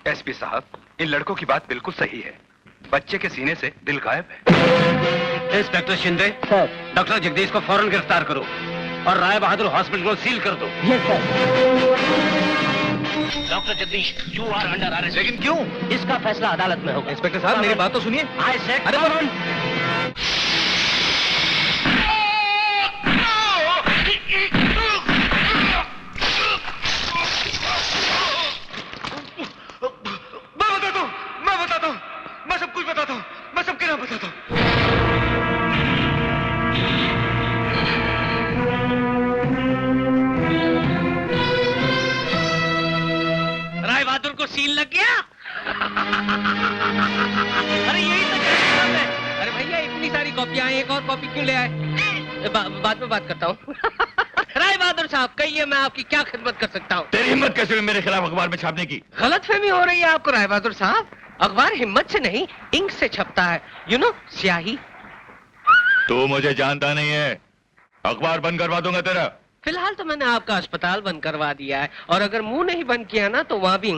SP साहब, इन लड़कों की बात बिल्कुल सही है। बच्चे के सीने से दिल गायब है। Inspector Shinde, sir. Doctor Jagdish को फौरन गिरफ्तार करो और राय बहादुर हॉस्पिटल को सील कर दो। Yes sir. Doctor Jagdish, you are under arrest. लेकिन क्यों? इसका फैसला अदालत में होगा। इंस्पेक्टर साहब, मेरी बात तो सुनिए। आई सेड अरे फौरन। मैं बताता हूँ, मैं सब कुछ बताता हूँ, मैं सबके नाम बताता हूँ। राय बहादुर को सील लग गया। अरे यही तो जरूरत है। अरे भैया, इतनी सारी कॉपियां हैं, एक और कॉपी क्यों ले आए? बाद में बात करता हूँ। राय बहादुर साहब, कहिए मैं आपकी क्या खिदमत कर सकता हूँ? तेरी हिम्मत कैसे हुई मेरे खिलाफ अखबार में छापने की? गलतफहमी हो रही है आपको राय बहादुर साहब। अखबार हिम्मत से नहीं, इंक से छपता है। यू नो, स्याही। तू मुझे जानता नहीं है, अखबार बंद करवा दूंगा तेरा। फिलहाल तो मैंने आपका अस्पताल बंद करवा दिया है, और अगर मुंह नहीं बंद किया ना तो वहाँ भी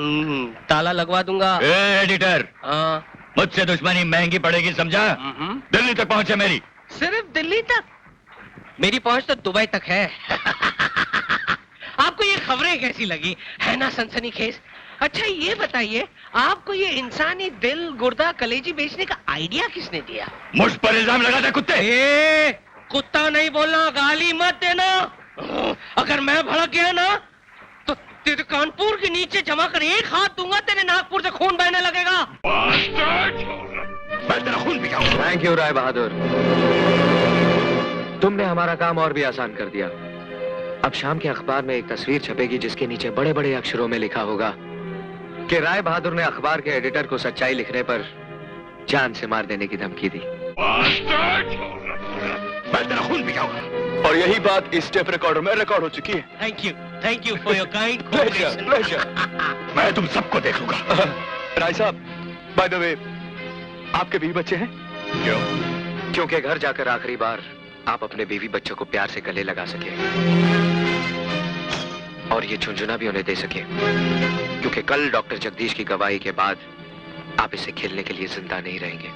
ताला लगवा दूंगा। एडिटर, मुझसे दुश्मनी महंगी पड़ेगी, समझा? दिल्ली तक पहुंचे मेरी। सिर्फ दिल्ली तक? मेरी पहुंच तो दुबई तक है। आपको ये खबरें कैसी लगी? है ना सनसनीखेज? अच्छा ये बताइए, आपको ये इंसानी दिल, गुर्दा, कलेजी बेचने का आइडिया किसने दिया? मुझ पर इल्जाम लगाता कुत्ते। कुत्ता नहीं बोलना, गाली मत देना। अगर मैं भड़क गया ना तो तेरे कानपुर के नीचे जमा कर एक हाथ दूंगा, तेरे नागपुर से खून बहने लगेगा। मैं तेरा खून पिलाऊंगा। थैंक यू राय बहादुर, तुमने हमारा काम और भी आसान कर दिया। अब शाम के अखबार में एक तस्वीर छपेगी जिसके नीचे बड़े बड़े अक्षरों में लिखा होगा कि राय बहादुर ने अखबार के एडिटर को सच्चाई लिखने पर जान से मार देने की धमकी दी। मैं तेरा खून पिलाऊंगा। और यही बात इस टेप रिकॉर्डर में रिकॉर्ड हो चुकी है। Thank you for your kind cooperation. मैं तुम सबको देख लूंगा। राय साहब, बाय द वे, आपके बीवी बच्चे हैं? क्यों? क्योंकि घर जाकर आखिरी बार आप अपने बीवी बच्चों को प्यार से गले लगा सके और ये झुंझुना भी उन्हें दे सके, क्योंकि कल डॉक्टर जगदीश की गवाही के बाद आप इसे खेलने के लिए जिंदा नहीं रहेंगे।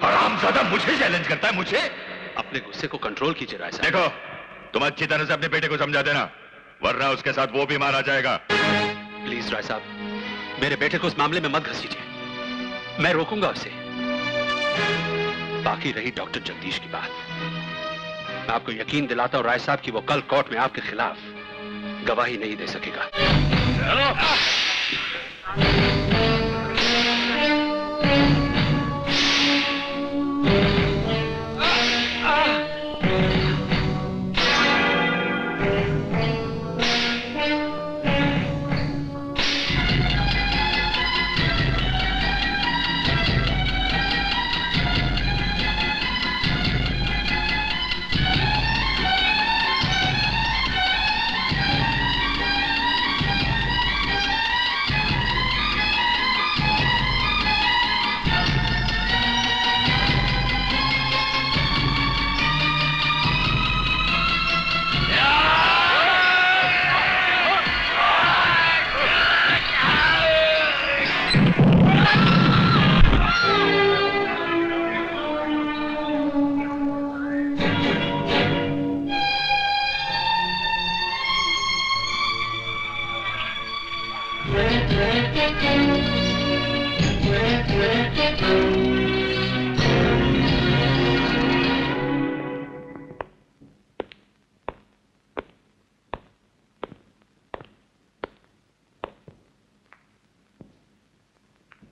हरामजादा मुझे चैलेंज करता है, मुझे? अपने गुस्से को कंट्रोल कीजिए राय साहब। देखो, तुम अच्छी तरह से अपने बेटे को समझा देना, वरना उसके साथ वो भी मारा जाएगा। प्लीज राय साहब, मेरे बेटे को इस मामले में मत घसीटिए, मैं रोकूंगा उसे। बाकी रही डॉक्टर जगदीश की बात, मैं आपको यकीन दिलाता हूं राय साहब कि वो कल कोर्ट में आपके खिलाफ गवाही नहीं दे सकेगा।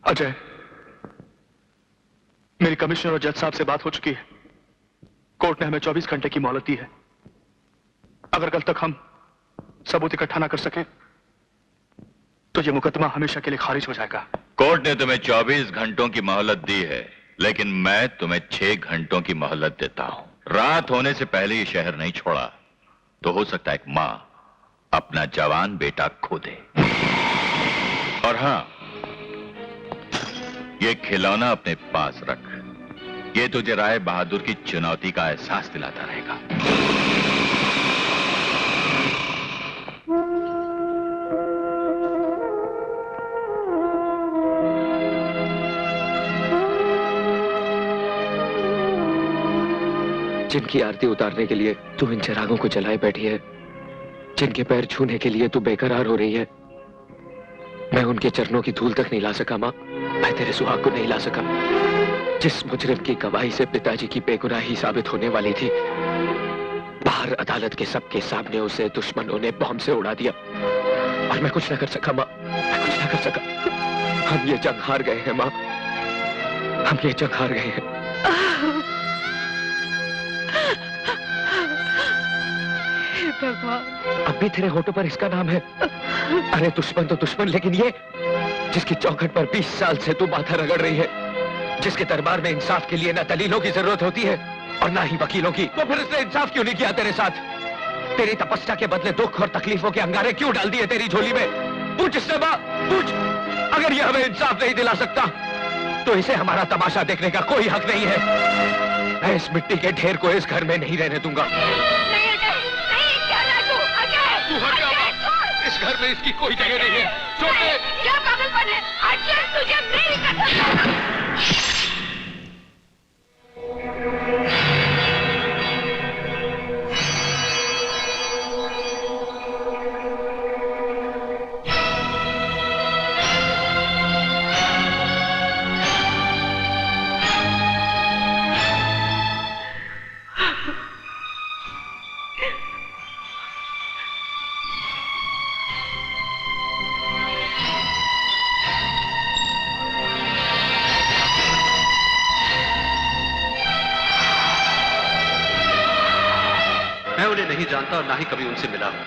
अजय, मेरी कमिश्नर और जज साहब से बात हो चुकी है। कोर्ट ने हमें 24 घंटे की मोहलत दी है। अगर कल तक हम सबूत इकट्ठा ना कर सकें तो ये मुकदमा हमेशा के लिए खारिज हो जाएगा। कोर्ट ने तुम्हें 24 घंटों की मोहलत दी है, लेकिन मैं तुम्हें 6 घंटों की मोहलत देता हूं। रात होने से पहले ये शहर नहीं छोड़ा तो हो सकता है एक मां अपना जवान बेटा खो दे। और हां, ये खिलौना अपने पास रख, ये तुझे राय बहादुर की चुनौती का एहसास दिलाता रहेगा। जिनकी आरती उतारने के लिए तू इन चिरागों को जलाए बैठी है, जिनके पैर छूने के लिए तू बेकरार हो रही है, मैं उनके चरणों की धूल तक नहीं ला सका माँ। मैं तेरे सुहाग को नहीं ला सका। जिस मुजरिम की गवाही से पिताजी की बेगुनाही साबित होने वाली थी, बाहर अदालत के सबके सामने उसे दुश्मनों ने बम से उड़ा दिया और मैं कुछ ना कर सका माँ, मैं कुछ ना कर सका। हम ये जंग हार गए हैं माँ, हम ये जंग हार गए हैं। हे भगवान, अब भी तेरे होठों पर इसका नाम है। अरे दुश्मन तो दुश्मन, लेकिन ये जिसकी चौखट पर 20 साल से तू माथा रगड़ रही है, जिसके दरबार में इंसाफ के लिए ना दलीलों की जरूरत होती है और ना ही वकीलों की, तो फिर उसने इंसाफ क्यों नहीं किया तेरे साथ? तेरी तपस्या के बदले दुख और तकलीफों के अंगारे क्यों डाल दिए तेरी झोली में? पूछ इससे माँ, पूछ। अगर ये हमें इंसाफ नहीं दिला सकता तो इसे हमारा तमाशा देखने का कोई हक नहीं है। मैं इस मिट्टी के ढेर को इस घर में नहीं रहने दूंगा। नहीं अजय, नहीं, क्या राजू, अजय, तू हट जा अजय, माँ। छोड़। इस घर में इसकी कोई जगह नहीं है। छोड़ दे। क्या पागलपन है? अजय, तुझे नहीं कर सकता। मैं उन्हें नहीं जानता और ना ही कभी उनसे मिला हूं,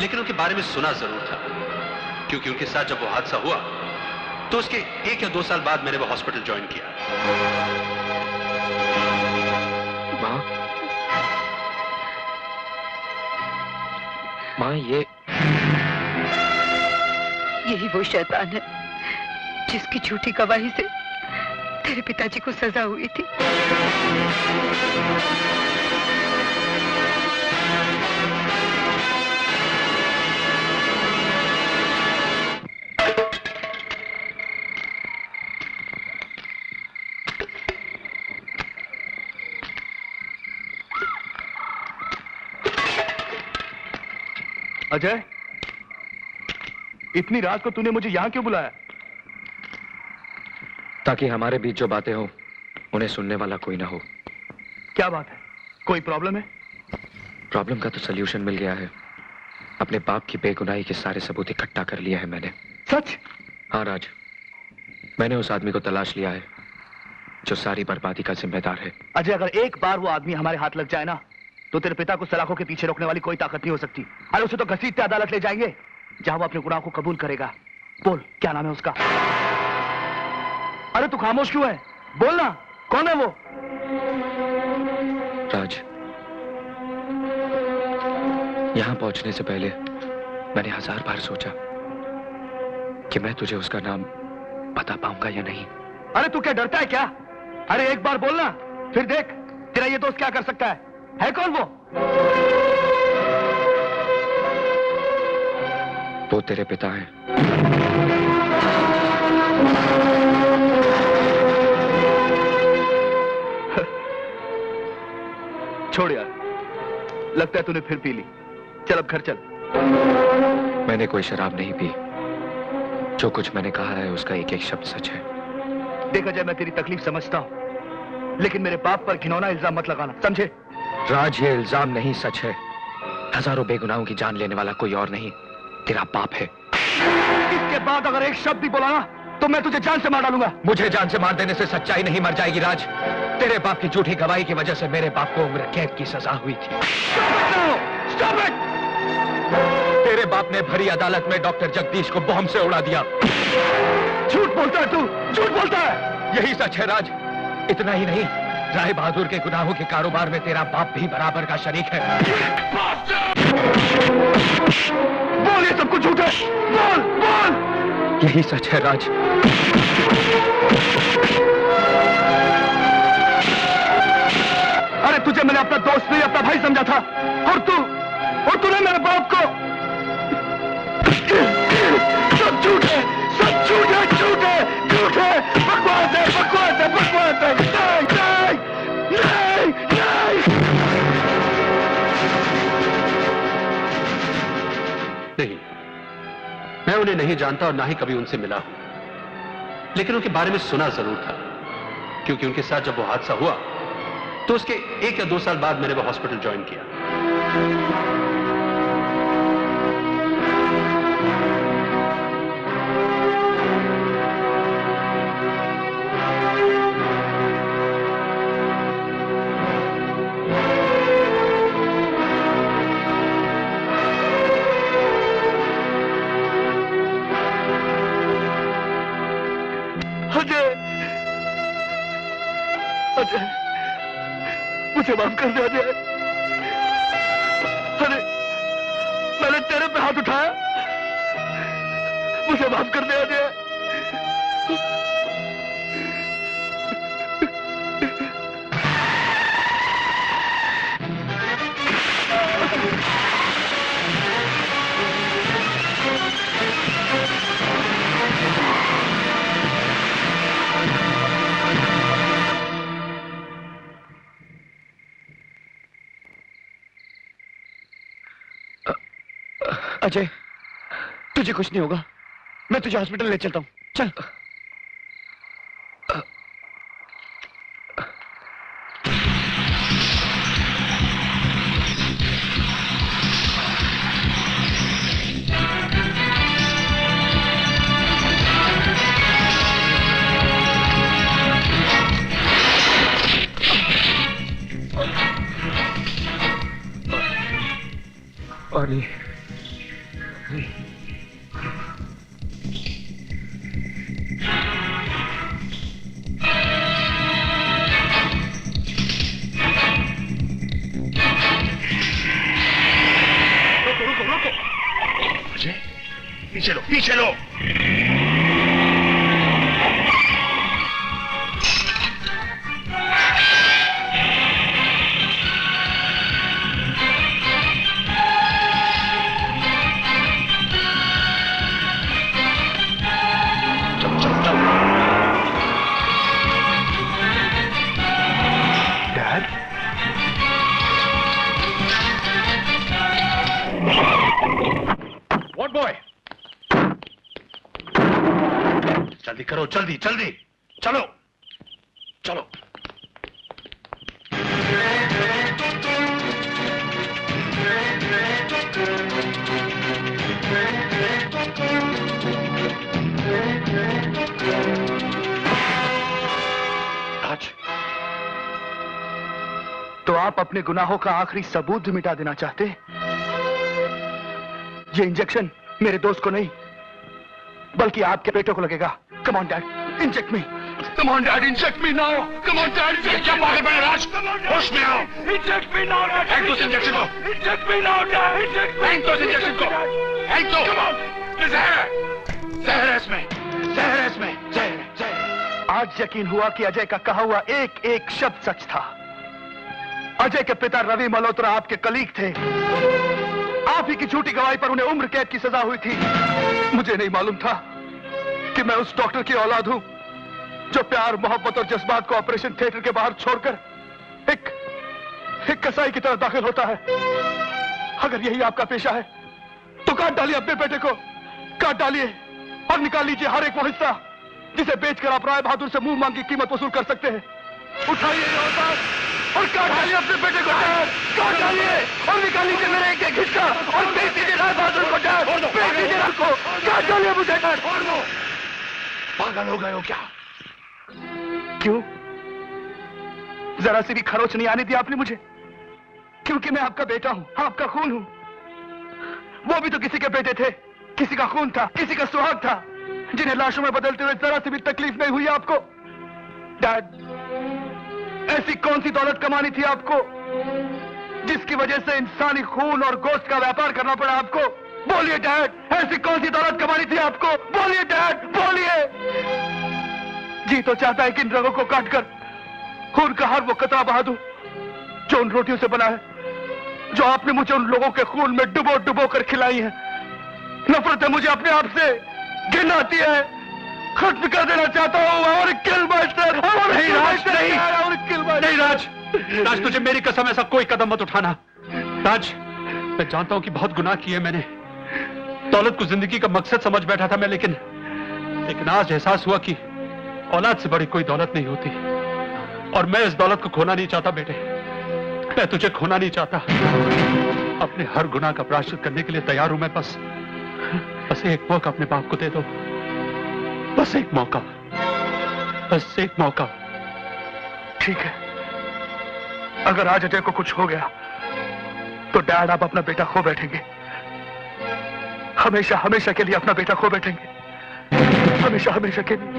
लेकिन उनके बारे में सुना जरूर था, क्योंकि उनके साथ जब वो हादसा हुआ तो उसके 1 या 2 साल बाद मैंने वो हॉस्पिटल ज्वाइन किया। माँ, माँ, यही वो शैतान है जिसकी झूठी गवाही से तेरे पिताजी को सजा हुई थी। अजय, इतनी रात को तूने मुझे यहां क्यों बुलाया? ताकि हमारे बीच जो बातें हो उन्हें सुनने वाला कोई ना हो। क्या बात है? कोई प्रॉब्लम है? प्रॉब्लम का तो सलूशन मिल गया है। अपने बाप की बेगुनाही के सारे सबूत इकट्ठा कर लिया है मैंने। सच? हाँ राज, मैंने उस आदमी को तलाश लिया है जो सारी बर्बादी का जिम्मेदार है। अजय, अगर एक बार वो आदमी हमारे हाथ लग जाए ना, तो तेरे पिता को सलाखों के पीछे रोकने वाली कोई ताकत नहीं हो सकती। अरे उसे तो घसीटते अदालत ले जाएंगे, जहां वो अपने गुनाह को कबूल करेगा। बोल, क्या नाम है उसका? अरे तू खामोश क्यों है? बोल ना, कौन है वो? राज, यहां पहुंचने से पहले मैंने 1000 बार सोचा कि मैं तुझे उसका नाम बता पाऊंगा या नहीं। अरे तू क्या डरता है क्या? अरे एक बार बोलना, फिर देख तेरा ये दोस्त क्या कर सकता है कौन वो? वो तेरे पिता हैं। छोड़ यार, लगता है तूने फिर पी ली। चल अब घर चल। मैंने कोई शराब नहीं पी। जो कुछ मैंने कहा है उसका एक एक शब्द सच है। देख अजय, मैं तेरी तकलीफ समझता हूं, लेकिन मेरे बाप पर घिनौना इल्जाम मत लगाना, समझे? राज, ये इल्जाम नहीं, सच है। हजारों बेगुनाहों की जान लेने वाला कोई और नहीं, तेरा बाप है। इसके बाद अगर एक शब्द भी बोला ना, तो मैं तुझे जान से मार डालूंगा। मुझे जान से मार देने से सच्चाई नहीं मर जाएगी राज। तेरे बाप की झूठी गवाही की वजह से मेरे बाप को उम्र कैद की सजा हुई थी। Stop it! तेरे बाप ने भरी अदालत में डॉक्टर जगदीश को बम से उड़ा दिया। झूठ बोलता है तू, झूठ बोलता है। यही सच है राज। इतना ही नहीं, राय बहादुर के गुनाहों के कारोबार में तेरा बाप भी बराबर का शरीक है। बोल, ये सब कुछ झूठ है। बोल, बोल। यही सच है राज। अरे तुझे मैंने अपना दोस्त नहीं, अपना भाई समझा था, और तूने मेरे बाप को। सब झूठ है, सब झूठ है, झूठ है, झूठ है, बकवास है, बकवास है, बकवास है। नहीं, नहीं, नहीं, नहीं। नहीं, मैं उन्हें नहीं जानता और ना ही कभी उनसे मिला हूं, लेकिन उनके बारे में सुना जरूर था, क्योंकि उनके साथ जब वो हादसा हुआ तो उसके 1 या 2 साल बाद मैंने वो हॉस्पिटल ज्वाइन किया। अजय, अजय, मुझे माफ कर दे अजय। अरे, मैंने तेरे पे हाथ उठाया, मुझे माफ कर दे अजय। अजय, तुझे कुछ नहीं होगा, मैं तुझे हॉस्पिटल ले चलता हूँ, चल। अरे पीछे लो, पीछे लो। Dad, what boy? जल्दी करो, जल्दी जल्दी, चलो चलो। आज तो आप अपने गुनाहों का आखिरी सबूत भी मिटा देना चाहते? ये इंजेक्शन मेरे दोस्त को नहीं, बल्कि आपके बेटे को लगेगा। Come on dad, inject me. Come on dad, inject me now. Come on dad, क्या पागल बने राज? होश में आओ। Inject me now dad. फेंक दो इस इंजेक्शन को। Inject me now dad. फेंक दो इस इंजेक्शन को। फेंक दो। Come on. ये जहर है। जहर है इसमें। जहर है इसमें। जहर है। जहर है। आज यकीन हुआ कि अजय का कहा हुआ एक एक शब्द सच था। अजय के पिता रवि मल्होत्रा आपके कलीग थे। आप ही की झूठी गवाही पर उन्हें उम्र कैद की सजा हुई थी। मुझे नहीं मालूम था कि मैं उस डॉक्टर की औलाद हूं जो प्यार, मोहब्बत और जज्बात को ऑपरेशन थिएटर के बाहर छोड़कर एक कसाई की तरह दाखिल होता है। अगर यही आपका पेशा है तो काट डालिए अपने बेटे को, काट डालिए और निकाल लीजिए हर एक वो हिस्सा जिसे बेचकर आप राय बहादुर से मुंह मांगी कीमत वसूल कर सकते हैं। उठाइए ये औजार और काट डालिए अपने बेटे को, काट डालिए और निकाल लीजिए मेरे एक एक हिस्सा और बेच दीजिए राय बहादुर को, बेच दीजिए उसको, काट डालिए मुझे। पागल हो गए हो क्या? क्यों? जरा सी भी खरोच नहीं आने दी आपने मुझे, क्योंकि मैं आपका बेटा हूं, आपका खून हूं। वो भी तो किसी के बेटे थे, किसी का खून था, किसी का सुहाग था, जिन्हें लाशों में बदलते हुए जरा सी भी तकलीफ नहीं हुई आपको। डैड, ऐसी कौन सी दौलत कमानी थी आपको जिसकी वजह से इंसानी खून और गोश्त का व्यापार करना पड़ा आपको? बोलिए डैड, ऐसी कौन सी दौलत कमानी थी आपको? बोलिए डैड, बोलिए। जी तो चाहता है कि इन रगों को काटकर खून का हर वो कतरा बहा दूं जो उन रोटियों से बना है, जो आपने मुझे उन लोगों के खून में डुबो डुबो कर खिलाई है। नफरत है मुझे अपने आप से, घिन आती है, खत्म कर देना चाहता हूँ। और किल मास्टर। नहीं राज, नहीं राज, राज तुझे मेरी कसम ऐसा कोई कदम मत उठाना। राज, मैं जानता हूं कि बहुत गुनाह किए मैंने, दौलत को जिंदगी का मकसद समझ बैठा था मैं, लेकिन आज एहसास हुआ कि औलाद से बड़ी कोई दौलत नहीं होती। और मैं इस दौलत को खोना नहीं चाहता बेटे, मैं तुझे खोना नहीं चाहता। अपने हर गुनाह का प्रायश्चित करने के लिए तैयार हूं मैं। बस एक मौका अपने बाप को दे दो, बस एक मौका, बस एक मौका। ठीक है, अगर आज अजय को कुछ हो गया तो डैड आप अपना बेटा खो बैठेंगे, हमेशा हमेशा के लिए अपना बेटा खो बैठेंगे, हमेशा हमेशा के लिए।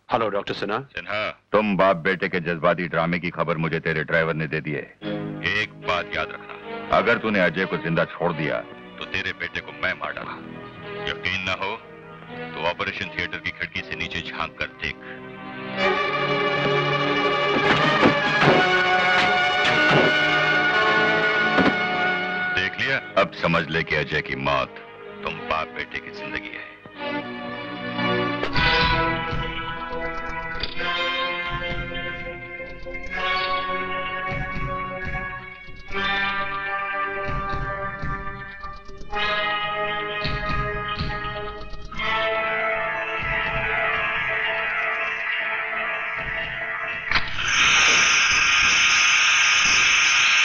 Hello doctor Sinha. सिन्हा, तुम बाप बेटे के जज्बाती ड्रामे की खबर मुझे तेरे ड्राइवर ने दे दी है। एक बात याद रखना, अगर तूने अजय को जिंदा छोड़ दिया तो तेरे बेटे को मैं मार डाला। यकीन ना हो तो ऑपरेशन थिएटर की खिड़की से नीचे झांक कर देख। देख लिया? अब समझ ले कि अजय की मौत तुम बाप बेटे की जिंदगी है।